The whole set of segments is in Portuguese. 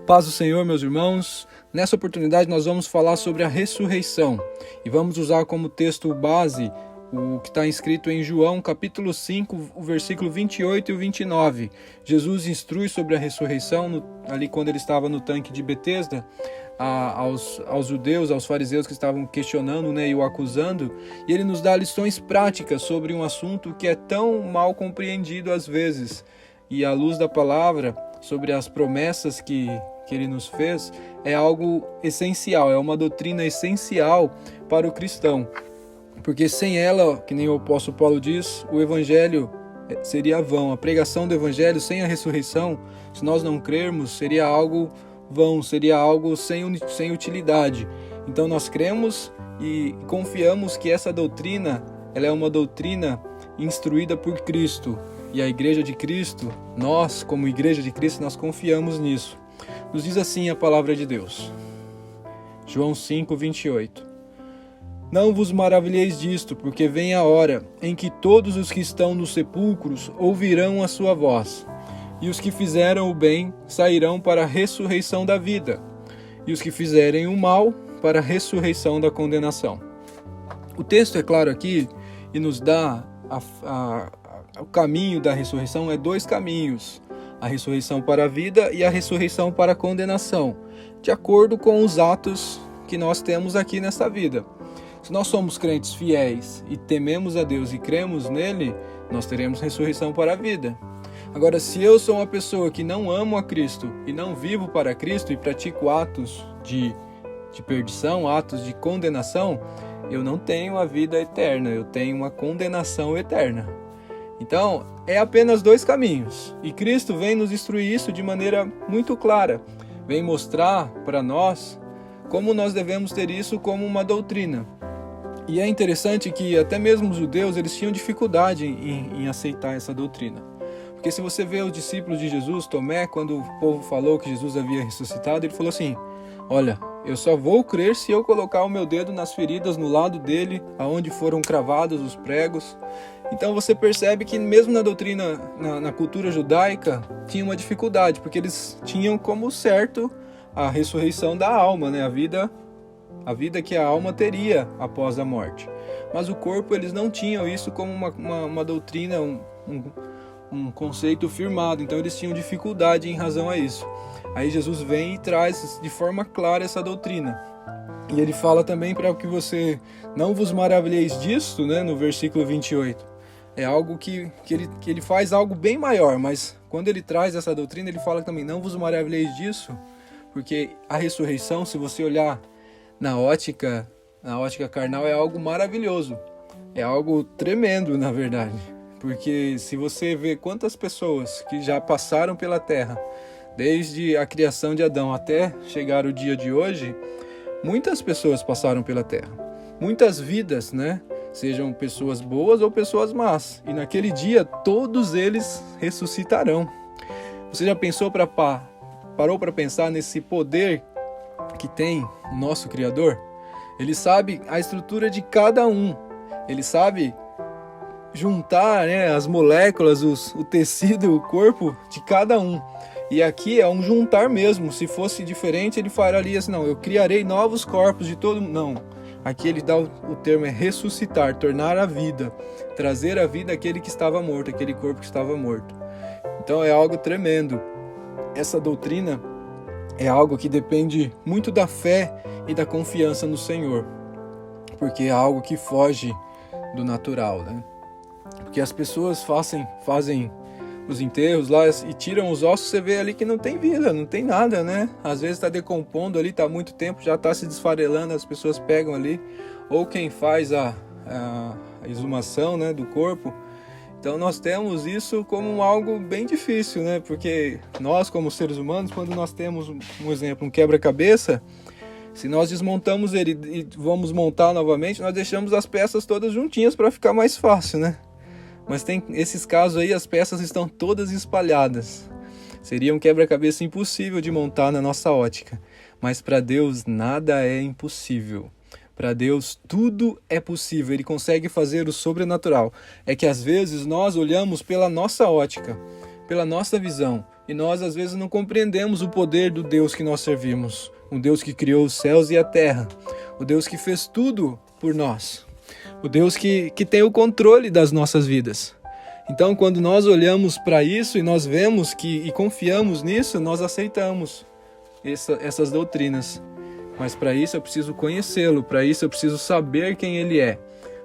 paz do Senhor, meus irmãos. Nessa oportunidade nós vamos falar sobre a ressurreição e vamos usar como texto base o que está escrito em João capítulo 5, o versículo 28 e o 29. Jesus instrui sobre a ressurreição ali quando ele estava no tanque de Betesda aos judeus, aos fariseus que estavam questionando, e o acusando, e ele nos dá lições práticas sobre um assunto que é tão mal compreendido às vezes, e à luz da palavra, sobre as promessas que ele nos fez, é algo essencial, é uma doutrina essencial para o cristão, porque sem ela, que nem o apóstolo Paulo diz, o evangelho seria vão. A pregação do evangelho sem a ressurreição, se nós não crermos, seria algo vão, seria algo sem utilidade. Então nós cremos e confiamos que essa doutrina, ela é uma doutrina instruída por Cristo, e a igreja de Cristo, nós como igreja de Cristo, nós confiamos nisso. Nos diz assim a palavra de Deus, João 5, 28. Não vos maravilheis disto, porque vem a hora em que todos os que estão nos sepulcros ouvirão a sua voz, e os que fizeram o bem sairão para a ressurreição da vida, e os que fizerem o mal para a ressurreição da condenação. O texto é claro aqui e nos dá o caminho da ressurreição, é dois caminhos: a ressurreição para a vida e a ressurreição para a condenação, de acordo com os atos que nós temos aqui nessa vida. Se nós somos crentes fiéis e tememos a Deus e cremos nele, nós teremos ressurreição para a vida. Agora, se eu sou uma pessoa que não amo a Cristo e não vivo para Cristo e pratico atos de perdição, atos de condenação, eu não tenho a vida eterna, eu tenho uma condenação eterna. Então, é apenas dois caminhos, e Cristo vem nos instruir isso de maneira muito clara, vem mostrar para nós como nós devemos ter isso como uma doutrina. E é interessante que até mesmo os judeus, eles tinham dificuldade em aceitar essa doutrina. Porque se você vê os discípulos de Jesus, Tomé, quando o povo falou que Jesus havia ressuscitado, ele falou assim: olha, eu só vou crer se eu colocar o meu dedo nas feridas no lado dele, aonde foram cravados os pregos. Então você percebe que mesmo na doutrina, na cultura judaica, tinha uma dificuldade, porque eles tinham como certo a ressurreição da alma, a vida que a alma teria após a morte. Mas o corpo, eles não tinham isso como uma doutrina, um conceito firmado, então eles tinham dificuldade em razão a isso. Aí Jesus vem e traz de forma clara essa doutrina. E ele fala também para que você não vos maravilheis disto, no versículo 28. É algo que ele faz algo bem maior, mas quando ele traz essa doutrina, ele fala também, não vos maravilheis disso, porque a ressurreição, se você olhar na ótica carnal, é algo maravilhoso, é algo tremendo, na verdade, porque se você vê quantas pessoas que já passaram pela terra, desde a criação de Adão até chegar o dia de hoje, muitas pessoas passaram pela terra, muitas vidas, sejam pessoas boas ou pessoas más, e naquele dia todos eles ressuscitarão. Você já parou para pensar nesse poder que tem o nosso Criador? Ele sabe a estrutura de cada um, ele sabe juntar as moléculas, o tecido, o corpo de cada um. E aqui é um juntar mesmo. Se fosse diferente, ele faria assim: não, eu criarei novos corpos de todo mundo. Não. Aqui ele dá o termo é ressuscitar, tornar a vida, trazer a vida àquele que estava morto, aquele corpo que estava morto. Então é algo tremendo. Essa doutrina é algo que depende muito da fé e da confiança no Senhor, porque é algo que foge do natural, Porque as pessoas fazem os enterros lá e tiram os ossos, você vê ali que não tem vida, não tem nada, Às vezes está decompondo ali, está há muito tempo, já está se desfarelando, as pessoas pegam ali, ou quem faz a exumação, do corpo. Então nós temos isso como algo bem difícil, Porque nós, como seres humanos, quando nós temos um exemplo, um quebra-cabeça, se nós desmontamos ele e vamos montar novamente, nós deixamos as peças todas juntinhas para ficar mais fácil, Mas tem esses casos aí, as peças estão todas espalhadas. Seria um quebra-cabeça impossível de montar na nossa ótica. Mas para Deus nada é impossível. Para Deus tudo é possível. Ele consegue fazer o sobrenatural. É que às vezes nós olhamos pela nossa ótica, pela nossa visão, E nós às vezes não compreendemos o poder do Deus que nós servimos, um Deus que criou os céus e a terra, o Deus que fez tudo por nós, o Deus que tem o controle das nossas vidas. Então, quando nós olhamos para isso e nós vemos e confiamos nisso, nós aceitamos essas doutrinas. Mas para isso eu preciso conhecê-lo, para isso eu preciso saber quem ele é.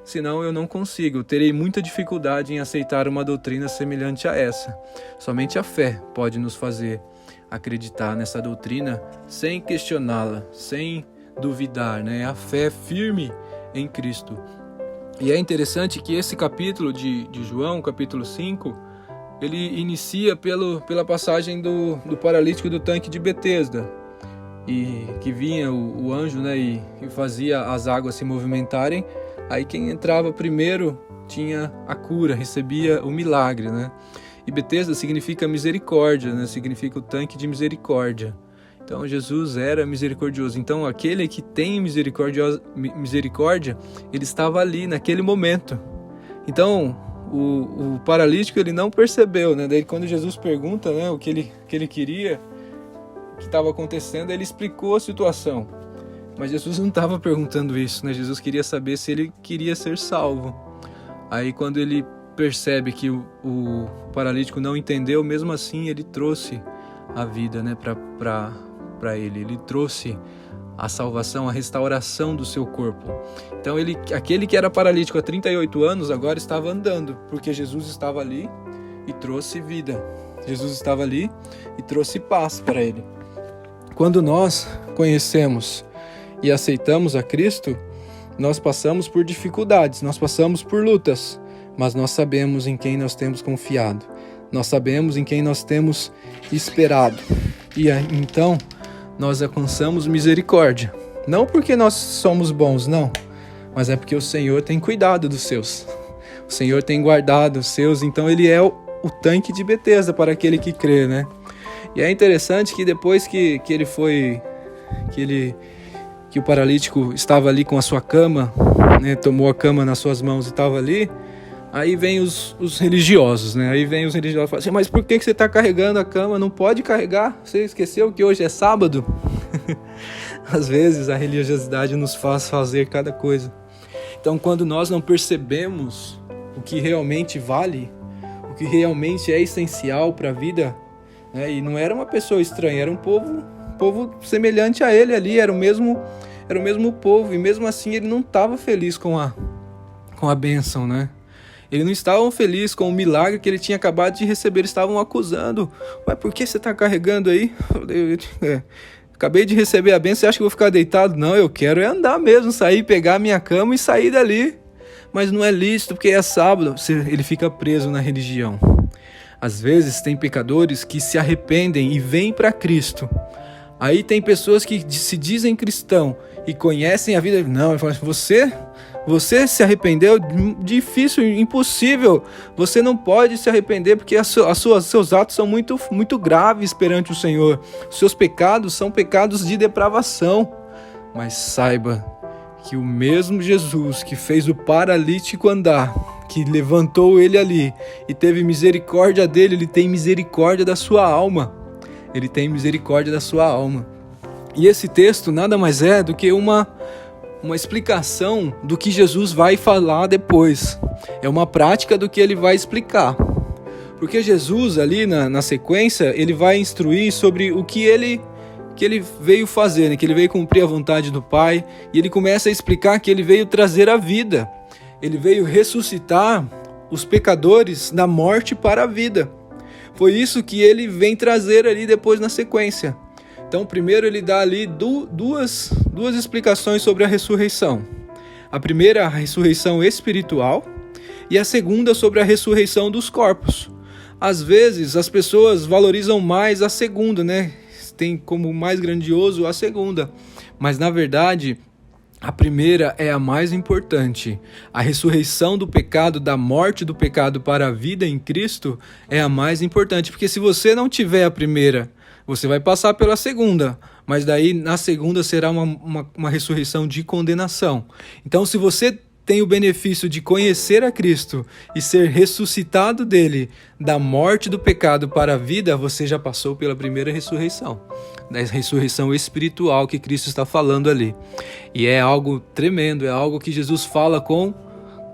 Senão eu não consigo, eu terei muita dificuldade em aceitar uma doutrina semelhante a essa. Somente a fé pode nos fazer acreditar nessa doutrina sem questioná-la, sem duvidar, né? A fé firme em Cristo. E é interessante que esse capítulo de João, capítulo 5, ele inicia pela passagem do paralítico do tanque de Betesda, e que vinha o anjo, né, e fazia as águas se movimentarem. Aí quem entrava primeiro tinha a cura, recebia o milagre, né? E Betesda significa misericórdia, né? Significa o tanque de misericórdia. Então Jesus era misericordioso. Então aquele que tem misericórdia, ele estava ali naquele momento. Então o paralítico ele não percebeu, né? Daí quando Jesus pergunta, né, o que ele queria, o que estava acontecendo, ele explicou a situação. Mas Jesus não estava perguntando isso, né? Jesus queria saber se ele queria ser salvo. Aí quando ele percebe que o paralítico não entendeu, mesmo assim ele trouxe a vida, né, para ele. Ele trouxe a salvação, a restauração do seu corpo. Então aquele que era paralítico há 38 anos agora estava andando, porque Jesus estava ali e trouxe vida. Jesus estava ali e trouxe paz para ele. Quando nós conhecemos e aceitamos a Cristo, nós passamos por dificuldades, nós passamos por lutas, mas nós sabemos em quem nós temos confiado, nós sabemos em quem nós temos esperado, e então nós alcançamos misericórdia, não porque nós somos bons, não, mas é porque o Senhor tem cuidado dos seus, o Senhor tem guardado os seus, então ele é o tanque de Betesda para aquele que crê, né? E é interessante que depois que o paralítico estava ali com a sua cama, né, tomou a cama nas suas mãos e estava ali, aí vem os religiosos, né? Aí vem os religiosos e falam assim, mas por que você está carregando a cama? Não pode carregar? Você esqueceu que hoje é sábado? Às vezes a religiosidade nos faz fazer cada coisa. Então quando nós não percebemos o que realmente vale, o que realmente é essencial para a vida, né? E não era uma pessoa estranha, era um povo semelhante a ele ali, era o mesmo povo, e mesmo assim ele não estava feliz com a bênção, né? Ele não estava feliz com o milagre que ele tinha acabado de receber, eles estavam acusando. Mas por que você está carregando aí? Acabei de receber a bênção, você acha que eu vou ficar deitado? Não, eu quero andar mesmo, sair, pegar a minha cama e sair dali. Mas não é lícito, porque é sábado. Ele fica preso na religião. Às vezes tem pecadores que se arrependem e vêm para Cristo. Aí tem pessoas que se dizem cristão e conhecem a vida. Não, ele fala assim, você se arrependeu? Difícil, impossível. Você não pode se arrepender porque seus atos são muito, muito graves perante o Senhor. Os seus pecados são pecados de depravação. Mas saiba que o mesmo Jesus que fez o paralítico andar, que levantou ele ali e teve misericórdia dele, ele tem misericórdia da sua alma. Ele tem misericórdia da sua alma. E esse texto nada mais é do que uma explicação do que Jesus vai falar depois. É uma prática do que ele vai explicar. Porque Jesus ali na sequência, ele vai instruir sobre o que ele veio fazer, né? Que ele veio cumprir a vontade do Pai. E ele começa a explicar que ele veio trazer a vida. Ele veio ressuscitar os pecadores da morte para a vida. Foi isso que ele vem trazer ali depois na sequência. Então, primeiro ele dá ali duas explicações sobre a ressurreição. A primeira, a ressurreição espiritual, e a segunda sobre a ressurreição dos corpos. Às vezes, as pessoas valorizam mais a segunda, né? Tem como mais grandioso a segunda. Mas, na verdade, a primeira é a mais importante. A ressurreição do pecado, da morte do pecado para a vida em Cristo é a mais importante. Porque se você não tiver a primeira, você vai passar pela segunda. Mas daí na segunda será uma ressurreição de condenação. Então se você tem o benefício de conhecer a Cristo e ser ressuscitado dele, da morte do pecado para a vida, você já passou pela primeira ressurreição, da ressurreição espiritual que Cristo está falando ali. E é algo tremendo, é algo que Jesus fala com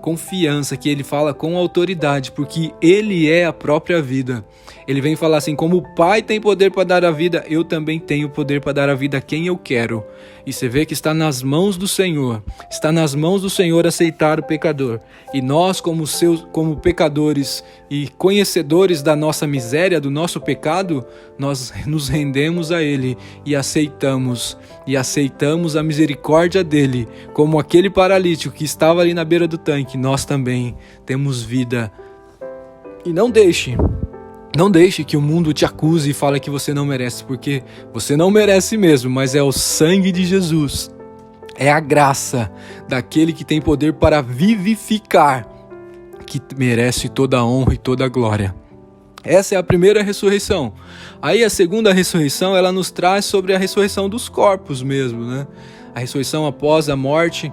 confiança, que ele fala com autoridade, porque ele é a própria vida. Ele vem falar assim: como o Pai tem poder para dar a vida, eu também tenho poder para dar a vida a quem eu quero. E você vê que está nas mãos do Senhor, está nas mãos do Senhor aceitar o pecador. E nós, como pecadores e conhecedores da nossa miséria, do nosso pecado, nós nos rendemos a Ele e aceitamos a misericórdia dele, como aquele paralítico que estava ali na beira do tanque. Nós também temos vida. E não deixe que o mundo te acuse e fale que você não merece, porque você não merece mesmo, mas é o sangue de Jesus, é a graça daquele que tem poder para vivificar, que merece toda a honra e toda a glória. Essa é a primeira ressurreição. Aí a segunda ressurreição, ela nos traz sobre a ressurreição dos corpos mesmo, né? A ressurreição após a morte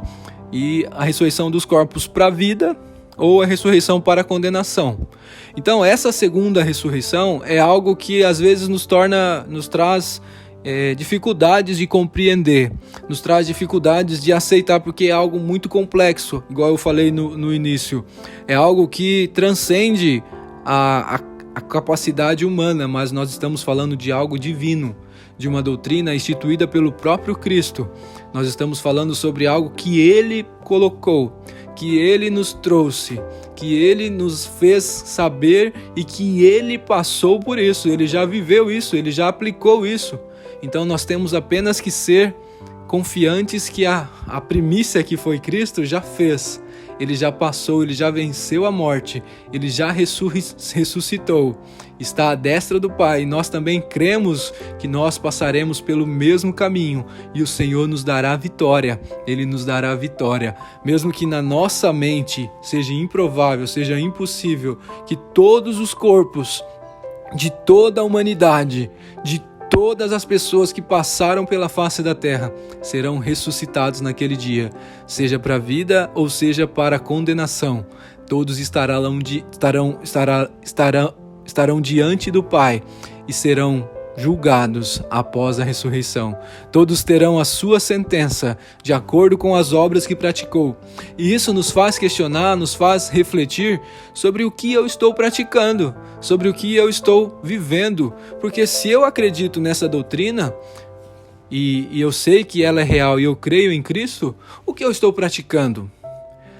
e a ressurreição dos corpos para a vida, ou a ressurreição para a condenação. Então essa segunda ressurreição é algo que às vezes nos traz dificuldades de compreender, nos traz dificuldades de aceitar, porque é algo muito complexo, igual eu falei no início. É algo que transcende a capacidade humana, mas nós estamos falando de algo divino, de uma doutrina instituída pelo próprio Cristo. Nós estamos falando sobre algo que Ele colocou, que Ele nos trouxe, que Ele nos fez saber e que Ele passou por isso, Ele já viveu isso, Ele já aplicou isso. Então nós temos apenas que ser confiantes que a primícia que foi Cristo já fez. Ele já passou, ele já venceu a morte, ele já ressuscitou, está à destra do Pai. Nós também cremos que nós passaremos pelo mesmo caminho e o Senhor nos dará vitória, ele nos dará vitória. Mesmo que na nossa mente seja improvável, seja impossível que todos os corpos de toda a humanidade, de todas as pessoas que passaram pela face da terra serão ressuscitados naquele dia, seja para a vida ou seja para a condenação. Todos estarão diante do Pai e serão julgados após a ressurreição. Todos terão a sua sentença de acordo com as obras que praticou. E isso nos faz questionar, nos faz refletir sobre o que eu estou praticando, sobre o que eu estou vivendo. Porque se eu acredito nessa doutrina e eu sei que ela é real e eu creio em Cristo, o que eu estou praticando?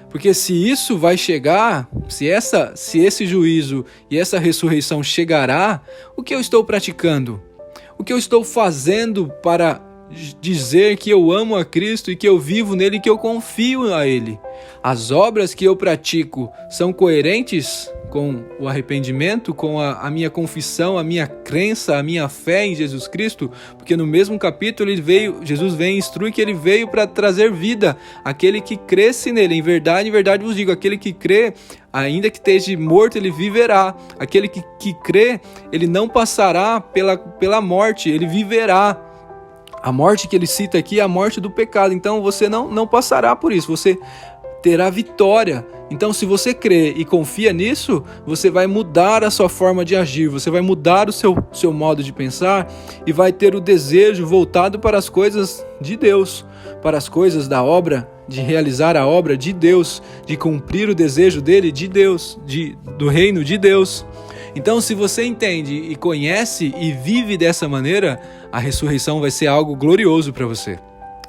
Porque se isso vai chegar, se esse juízo e essa ressurreição chegará, o que eu estou praticando? O que eu estou fazendo para dizer que eu amo a Cristo e que eu vivo nele e que eu confio a Ele? As obras que eu pratico são coerentes com o arrependimento, com a minha confissão, a minha crença, a minha fé em Jesus Cristo? Porque no mesmo capítulo Jesus vem e instrui que ele veio para trazer vida àquele que cresce nele. Em verdade vos digo, aquele que crê, ainda que esteja morto, ele viverá. Aquele que crê, ele não passará pela morte, ele viverá. A morte que ele cita aqui é a morte do pecado. Então você não passará por isso, você terá vitória. Então, se você crê e confia nisso, você vai mudar a sua forma de agir, você vai mudar o seu modo de pensar e vai ter o desejo voltado para as coisas de Deus, para as coisas da obra, de realizar a obra de Deus, de cumprir o desejo dele, de Deus, do reino de Deus. Então, se você entende e conhece e vive dessa maneira, a ressurreição vai ser algo glorioso para você.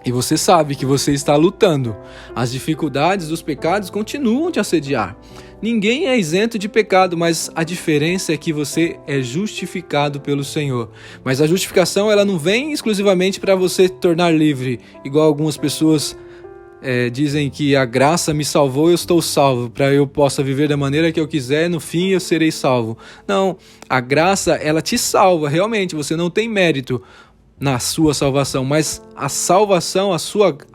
E você sabe que você está lutando. As dificuldades dos pecados continuam te assediar. Ninguém é isento de pecado, mas a diferença é que você é justificado pelo Senhor. Mas a justificação ela não vem exclusivamente para você se tornar livre, igual algumas pessoas dizem que a graça me salvou, eu estou salvo, para eu possa viver da maneira que eu quiser, no fim eu serei salvo. Não, a graça ela te salva, realmente, você não tem mérito na sua salvação, mas a salvação, a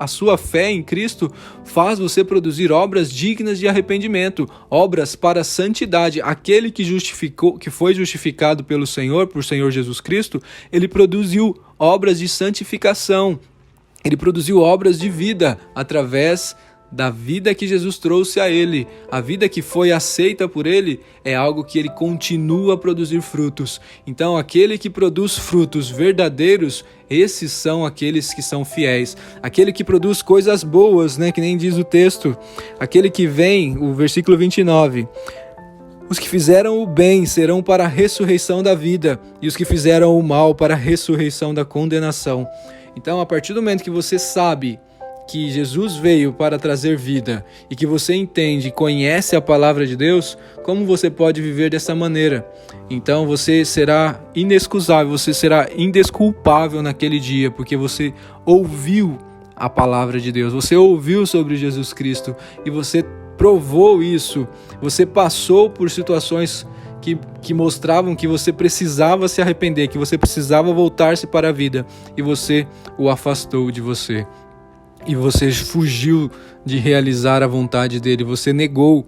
sua fé em Cristo faz você produzir obras dignas de arrependimento, obras para a santidade. Aquele que foi justificado pelo Senhor, por Senhor Jesus Cristo, ele produziu obras de santificação, ele produziu obras de vida através da vida que Jesus trouxe a ele, a vida que foi aceita por ele, é algo que ele continua a produzir frutos. Então, aquele que produz frutos verdadeiros, esses são aqueles que são fiéis. Aquele que produz coisas boas, que nem diz o texto. Aquele que vem, o versículo 29... Os que fizeram o bem serão para a ressurreição da vida, e os que fizeram o mal para a ressurreição da condenação. Então, a partir do momento que você sabe que Jesus veio para trazer vida, e que você entende e conhece a palavra de Deus, como você pode viver dessa maneira? Então você será inexcusável, você será indesculpável naquele dia, porque você ouviu a palavra de Deus, você ouviu sobre Jesus Cristo, e você provou isso, você passou por situações que mostravam que você precisava se arrepender, que você precisava voltar-se para a vida, e você o afastou de você. E você fugiu de realizar a vontade dele, você negou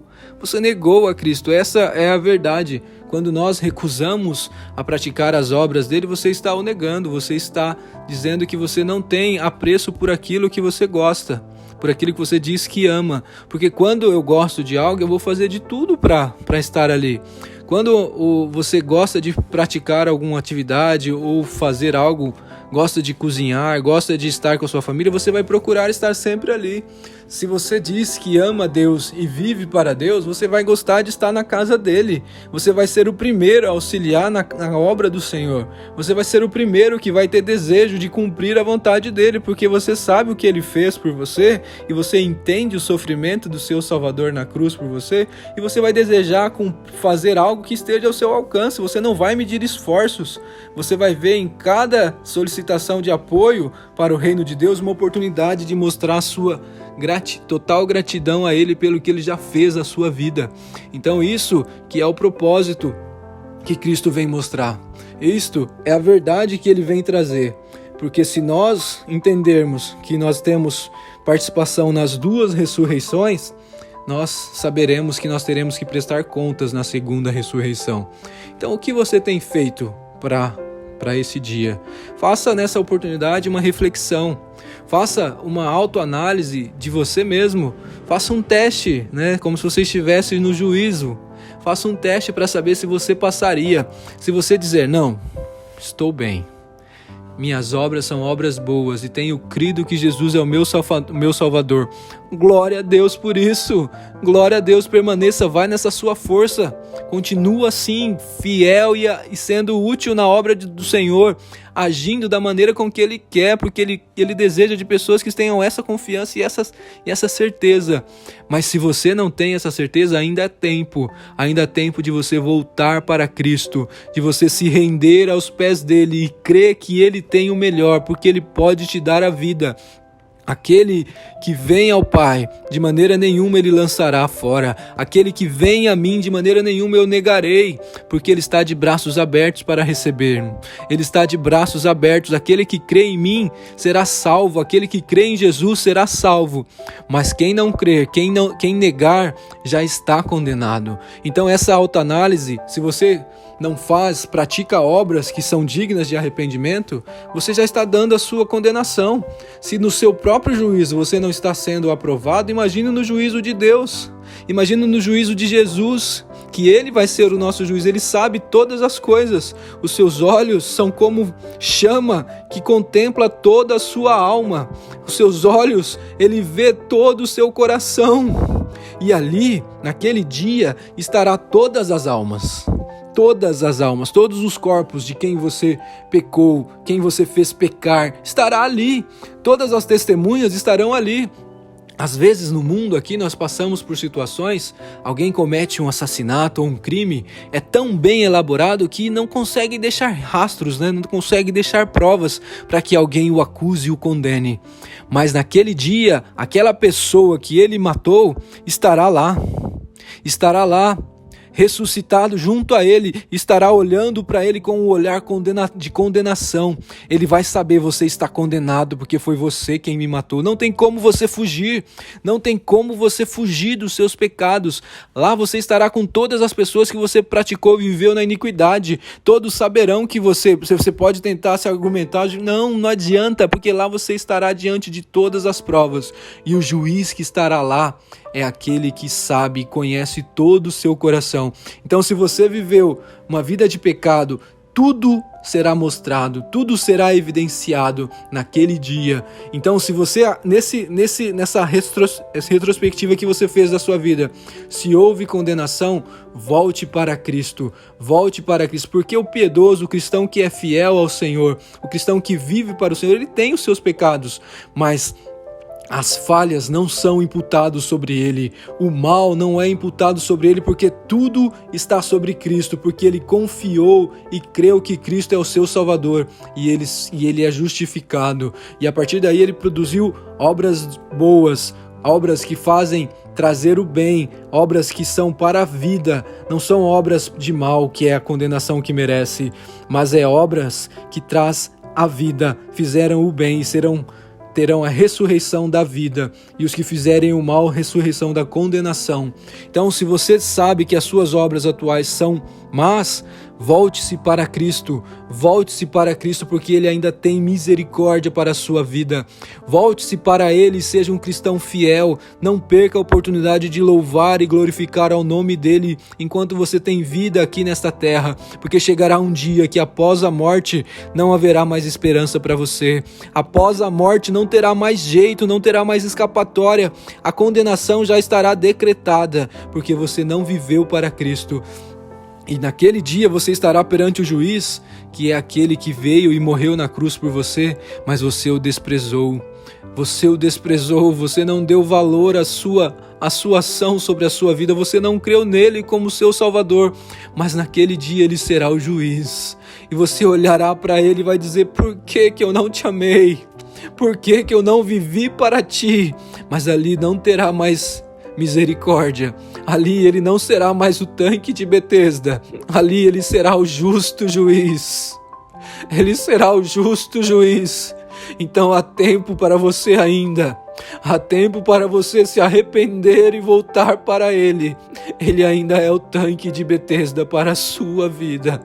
a Cristo. Essa é a verdade. Quando nós recusamos a praticar as obras dele, você está o negando, você está dizendo que você não tem apreço por aquilo que você gosta, por aquilo que você diz que ama. Porque quando eu gosto de algo, eu vou fazer de tudo para estar ali. Quando você gosta de praticar alguma atividade ou fazer algo, gosta de cozinhar, gosta de estar com a sua família, você vai procurar estar sempre ali. Se você diz que ama Deus e vive para Deus, você vai gostar de estar na casa dele. Você vai ser o primeiro a auxiliar na obra do Senhor. Você vai ser o primeiro que vai ter desejo de cumprir a vontade dele, porque você sabe o que ele fez por você, e você entende o sofrimento do seu Salvador na cruz por você, e você vai desejar fazer algo que esteja ao seu alcance. Você não vai medir esforços. Você vai ver em cada solicitação de apoio para o reino de Deus uma oportunidade de mostrar a sua total gratidão a ele pelo que ele já fez na sua vida. Então isso que é o propósito que Cristo vem mostrar. Isto é a verdade que ele vem trazer. Porque se nós entendermos que nós temos participação nas duas ressurreições, nós saberemos que nós teremos que prestar contas na segunda ressurreição. Então o que você tem feito para esse dia? Faça nessa oportunidade uma reflexão. Faça uma autoanálise de você mesmo. Faça um teste, como se você estivesse no juízo. Faça um teste para saber se você passaria. Se você dizer, não, estou bem, minhas obras são obras boas e tenho crido que Jesus é o meu Salvador. Glória a Deus por isso. Glória a Deus, permaneça, vai nessa sua força. Continua assim, fiel e sendo útil na obra do Senhor, agindo da maneira com que Ele quer, porque Ele deseja de pessoas que tenham essa confiança e essa certeza. Mas se você não tem essa certeza, ainda há tempo de você voltar para Cristo, de você se render aos pés dEle e crer que Ele tem o melhor, porque Ele pode te dar a vida. Aquele que vem ao Pai, de maneira nenhuma ele lançará fora. Aquele que vem a mim, de maneira nenhuma eu negarei, porque ele está de braços abertos para receber-me. Ele está de braços abertos. Aquele que crê em mim será salvo. Aquele que crê em Jesus será salvo. Mas quem não crer, quem negar, já está condenado. Então essa autoanálise, se você não pratica obras que são dignas de arrependimento, você já está dando a sua condenação. Se no seu próprio juízo você não está sendo aprovado, imagine no juízo de Deus. Imagine no juízo de Jesus, que Ele vai ser o nosso juiz. Ele sabe todas as coisas. Os seus olhos são como chama que contempla toda a sua alma. Os seus olhos, Ele vê todo o seu coração. E ali, naquele dia, estará todas as almas, todos os corpos de quem você pecou, quem você fez pecar, estará ali. Todas as testemunhas estarão ali. Às vezes no mundo aqui nós passamos por situações, alguém comete um assassinato ou um crime, é tão bem elaborado que não consegue deixar rastros, não consegue deixar provas para que alguém o acuse e o condene. Mas naquele dia, aquela pessoa que ele matou estará lá, ressuscitado junto a ele, estará olhando para ele com um olhar de condenação. Ele vai saber: você está condenado porque foi você quem me matou. Não tem como você fugir, não tem como você fugir dos seus pecados. Lá você estará com todas as pessoas que você praticou e viveu na iniquidade. Todos saberão que você pode tentar se argumentar, não adianta, porque lá você estará diante de todas as provas. E o juiz que estará lá é aquele que sabe e conhece todo o seu coração. Então, se você viveu uma vida de pecado, tudo será mostrado, tudo será evidenciado naquele dia. Então, se você, nessa retrospectiva que você fez da sua vida, se houve condenação, volte para Cristo, porque o piedoso, o cristão que é fiel ao Senhor, o cristão que vive para o Senhor, ele tem os seus pecados, mas as falhas não são imputadas sobre ele, o mal não é imputado sobre ele, porque tudo está sobre Cristo, porque ele confiou e creu que Cristo é o seu Salvador, e ele é justificado, e a partir daí ele produziu obras boas, obras que fazem trazer o bem, obras que são para a vida, não são obras de mal, que é a condenação que merece, mas é obras que traz a vida, fizeram o bem e terão a ressurreição da vida, e os que fizerem o mal, a ressurreição da condenação. Então, se você sabe que as suas obras atuais são más, volte-se para Cristo, porque Ele ainda tem misericórdia para a sua vida. Volte-se para Ele e seja um cristão fiel. Não perca a oportunidade de louvar e glorificar ao nome dEle enquanto você tem vida aqui nesta terra, porque chegará um dia que após a morte não haverá mais esperança para você. Após a morte não terá mais jeito, não terá mais escapatória. A condenação já estará decretada, porque você não viveu para Cristo. E naquele dia você estará perante o juiz, que é aquele que veio e morreu na cruz por você, mas você o desprezou. Você não deu valor à sua ação sobre a sua vida, você não creu nele como seu Salvador, mas naquele dia ele será o juiz. E você olhará para ele e vai dizer: por que eu não te amei? Por que eu não vivi para ti? Mas ali não terá mais misericórdia. Ali ele não será mais o tanque de Betesda. Ali ele será o justo juiz. Ele será o justo juiz. Então há tempo para você ainda. Há tempo para você se arrepender e voltar para ele. Ele ainda é o tanque de Betesda para a sua vida.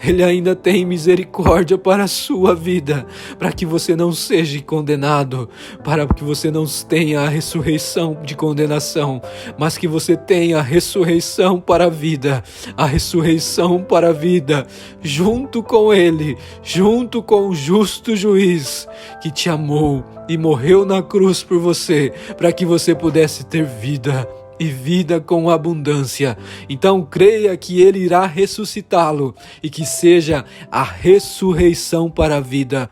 Ele ainda tem misericórdia para a sua vida, para que você não seja condenado, para que você não tenha a ressurreição de condenação, mas que você tenha a ressurreição para a vida, junto com Ele, junto com o justo juiz que te amou e morreu na cruz por você, para que você pudesse ter vida. E vida com abundância. Então creia que Ele irá ressuscitá-lo e que seja a ressurreição para a vida.